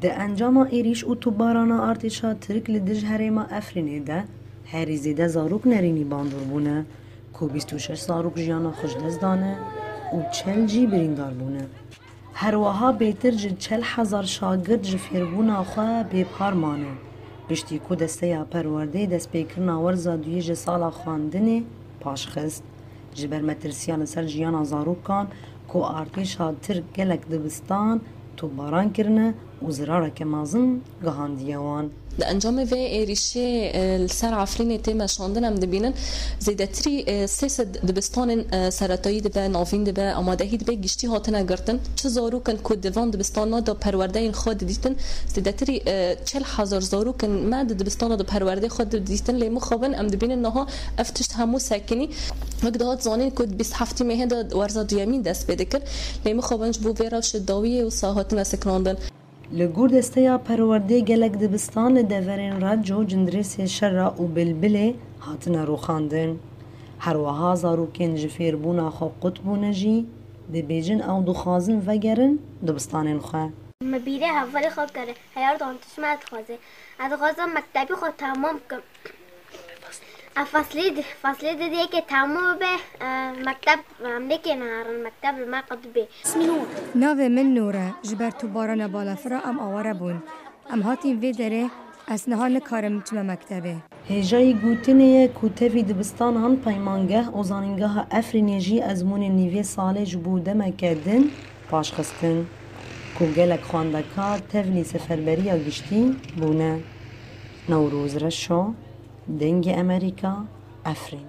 ده انجام ایریش و تو بارانا ارتشا ترک لدج هریما افرینه ده هری زیده زاروک نرینی باندور بونه که 26 زاروک جیانا خوش دزدانه و 40 جی بریندار بونه. هر وها بهتر جد 40,000 شاگرد جفیربونا خواه بیپار مانه. بشتی که دسته یا پرورده دست پیکرنا ورزا دوی جسالا خواندنه پاشخست. جبر مترسیان سر جیانا زاروکان که ارتشا ترک گلک دبستان تو باران کرنه و زراره که مازن گهاندیوان. ده انجام وی ایریشه السر عفرین تیم شاندن هم دبینن زیادتری سیس دبستان سرطایی دبه نافین دبه آمادهی دبه گشتی هاتن گرتن چه زاروکن کد دوان دبستان دا پرورده این خود دیدن زیادتری 40,000 زاروکن ما دبستان دا پرورده خود دیدن لیمو خوابن ام دبینن نها افتشت همو سکنی مقدار زانین کد 27 ماه دا ورزا دیامین دست بده کر لیمو خوابنش بو ویرا شداویه و ساعتن سکراندن لگور دسته یا پرورده گلک دبستان دورین راجو جندرس شرع و بلبله هاتن رو خاندن. هر وها زاروکین جفیر بونا خو قطبونه جی دی بیجن او دو خازن وگرن دبستان خواه. مبیره حوالی خواب کرده هیار دانتش مد خوازه از خوازم مکتبی خود تمام کم فصلی دیگه که تمام به مکتب امریکا نهارن مکتب ما قد به اسمي نور ناوي من نوره جبرتو باران بالا فرا ام آواره بون ام هاتین وی داره اسنها نکارم چما مکتبه هجای گوتنه کوتوی دبستان هن پیمانگه و زانینگاه افرینیجی از مون نیوی ساله جبوده مکردن پاش خستن که گلک خواندکا تفلی سفربری گشتی بونه. نوروز رشو دنگ امریکا افرین